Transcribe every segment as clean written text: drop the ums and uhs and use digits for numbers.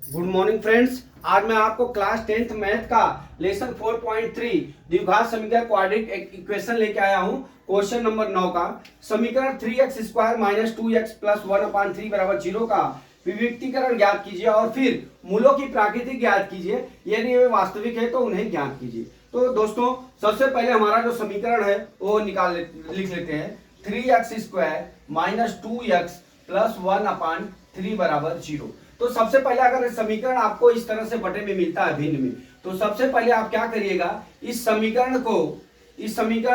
Good morning friends. आज मैं आपको क्लास 10th मैथ का लेसन 4.3 द्विघात समीकरण क्वाड्रेटिक इक्वेशन लेके आया हूं। क्वेश्चन नंबर 9 का समीकरण 3x square minus 2x plus 1/3 बराबर 0 का विविक्तीकरण ज्ञात कीजिए और फिर मूलों की प्राकृतिक ज्ञात कीजिए। यदि वे वास्तविक है तो उन्हें ज्ञात कीजिए। तो दोस्तों सबसे पहले हमारा जो समीकरण है वो लिख लेते हैं। 3x square minus 2x plus 1/3 बराबर 0। तो सबसे पहले अगर समीकरण आपको इस तरह से बटे में मिलता है भिन्न में, तो सबसे पहले आप क्या करिएगा, इस समीकरण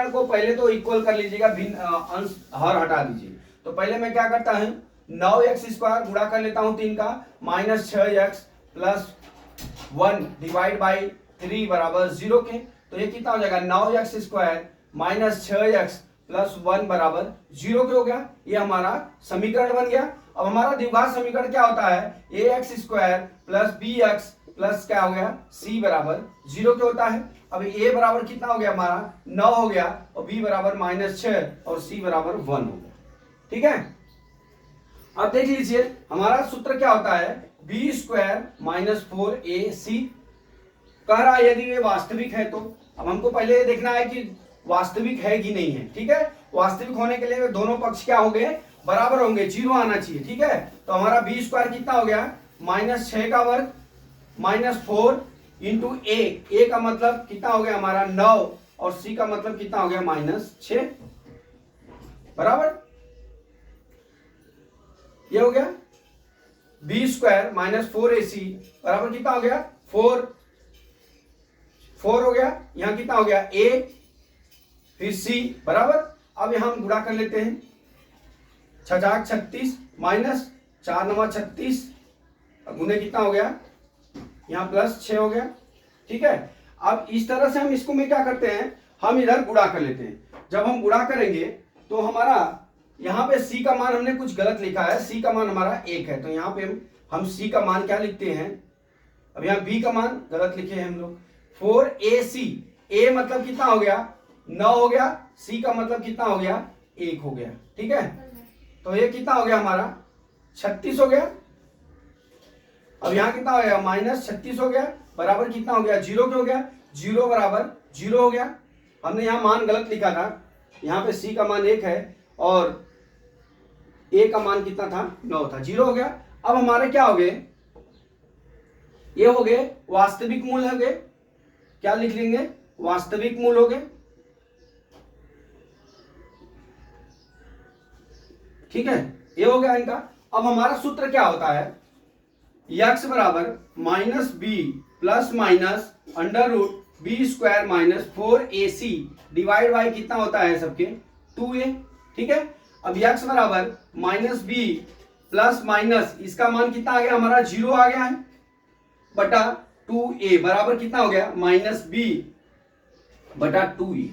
को पहले तो इक्वल कर लीजिएगा, भिन्न अंश हर हटा दीजिए। तो पहले मैं क्या करता हूं, 9x स्क्वायर गुणा कर लेता हूं 3 का minus 6x plus 1 divide by 3 बराबर 0 के। तो ये कितना हो जाएगा, 9x square minus 6x plus 1 बराबर 0 के हो गया। ये हमारा समीकरण बन गया। अब हमारा द्विघात समीकरण क्या होता है, ax square plus bx plus क्या हो गया c बराबर 0 के होता है। अब a बराबर कितना हो गया, हमारा 9 हो गया, और b बराबर -6 और c बराबर 1 हो गया। ठीक है, अब देख लीजिए हमारा सूत्र क्या होता है, b स्क्वायर माइनस 4ac। कह रहा है यदि ये वास्तविक है तो अब हमको पहले ये देखना है कि वास्तविक है कि नहीं है। ठीक है, वास्तविक होने के लिए दोनों पक्ष क्या हो गए, बराबर होंगे, 0 आना चाहिए। ठीक है, तो हमारा बी स्क्वायर कितना हो गया, -6 का वर्ग माइनस 4 इंटू ए का मतलब कितना हो गया हमारा 9 और सी का मतलब कितना हो गया -6 बराबर। ये हो गया बी स्क्वायर माइनस 4ac बराबर कितना हो गया 4 हो गया। यहां कितना हो गया a फिर c बराबर। अब यहां हम गुणा कर लेते हैं, 6 36 माइनस 4 9 36 गुने कितना हो गया, यहाँ प्लस 6 हो गया। ठीक है, अब इस तरह से हम इसको में क्या करते हैं, हम इधर गुणा कर लेते हैं। जब हम गुणा करेंगे तो हमारा यहाँ पे c का मान हमने कुछ गलत लिखा है, c का मान हमारा 1 है, तो यहाँ पे हम c का मान क्या लिखते हैं, अब यहाँ b का मान गलत लिखे हैं हम लोग। 4ac, a मतलब कितना हो गया 9 हो गया, c का मतलब कितना हो गया 1 हो गया। ठीक है, तो ये कितना हो गया हमारा 36 हो गया। अब यहां कितना हो गया -36 हो गया बराबर कितना हो गया 0 के हो गया, 0 बराबर 0 हो गया। हमने यहां मान गलत लिखा था, यहां पे c का मान 1 है और a का मान कितना था 9 था, 0 हो गया। अब हमारे क्या हो गए, ये हो गए वास्तविक मूल हो गए, क्या लिख लेंगे, वास्तविक मूल हो गए। ठीक है, ये हो गया इनका। अब हमारा सूत्र क्या होता है, x बराबर -b plus minus under root b square minus 4ac divide by कितना होता है सबके 2a। ठीक है, अब x बराबर -b प्लस माइनस इसका मान कितना आ गया हमारा 0 आ गया है बटा 2a बराबर कितना हो गया -b बटा 2a।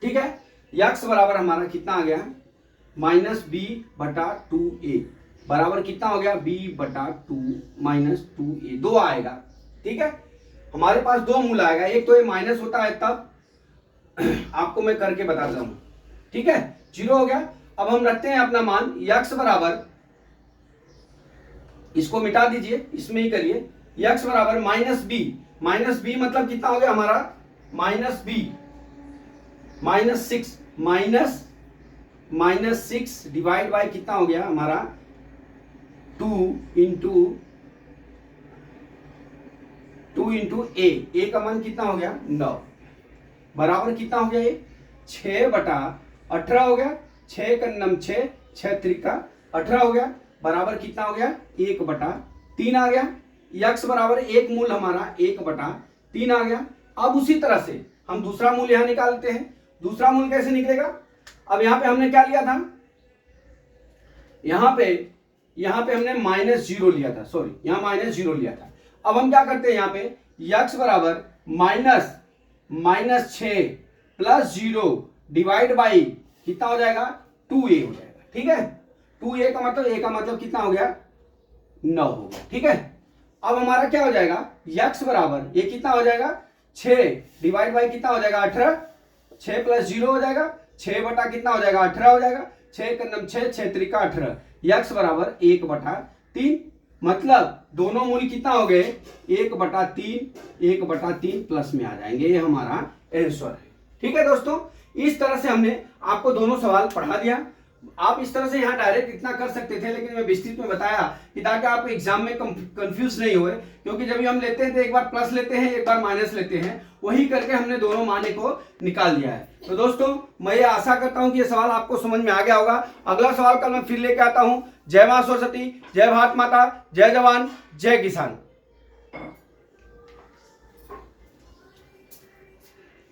ठीक है, x बराबर हमारा कितना आ गया -b बटा 2a बराबर कितना हो गया b बटा 2 -2a, 2 आएगा। ठीक है, हमारे पास 2 मूल आएगा, एक तो ये माइनस होता है तब आपको मैं करके बताता हूं। ठीक है, 0 हो गया। अब हम रखते हैं अपना मान x बराबर, इसको मिटा दीजिए, इसमें ही करिए, x बराबर -b मतलब कितना हो गया हमारा -b -6 डिवाइड बाय कितना हो गया हमारा 2 इंटू a का मान कितना हो गया 9 बराबर कितना हो गया, ये 6 बटा 18 हो गया, 6 का नम 6 3 18 हो गया बराबर कितना हो गया 1 बटा 3 आ गया। x बराबर एक मूल हमारा 1 बटा 3 आ गया। अब उसी तरह से हम दूसरा मूल यहां निकालते हैं। दूसरा मूल कैसे निकलेगा, अब यहां पे हमने क्या लिया था, यहां पे हमने -0 लिया था, सॉरी यहां -0 लिया था। अब हम क्या करते हैं, यहां पे x बराबर -6 प्लस 0 डिवाइड बाई कितना हो जाएगा 2a हो जाएगा। ठीक है, 2a का मतलब a का मतलब कितना हो गया 9 हो गया। ठीक है, अब हमारा क्या हो जाएगा, x बराबर ये कितना हो जाएगा 6 डिवाइड बाई कितना हो जाएगा 18, 6 प्लस 0 हो जाएगा, 6 बटा कितना हो जाएगा 18 हो जाएगा, 6 का नम 6 3 का 18, x बराबर 1 बटा 3। मतलब दोनों मूल कितना हो गए 1/3 प्लस में आ जाएंगे। ये हमारा आंसर है। ठीक है दोस्तों, इस तरह से हमने आपको दोनों सवाल पढ़ा दिया। आप इस तरह से यहाँ डायरेक्ट इतना कर सकते थे, लेकिन मैं विस्तृत में बताया कि ताकि आप एग्जाम में कंफ्यूज नहीं हुए, क्योंकि जब भी हम लेते हैं तो एक बार प्लस लेते हैं, एक बार माइनस लेते हैं, वही करके हमने दोनों माने को निकाल दिया है। तो दोस्तों मैं ये आशा करता हूं कि ये सवाल आपको समझ में आ गया होगा। अगला सवाल कल मैं फिर लेके आता हूं। जय मां सरस्वती, जय भारत माता, जय जवान, जय किसान।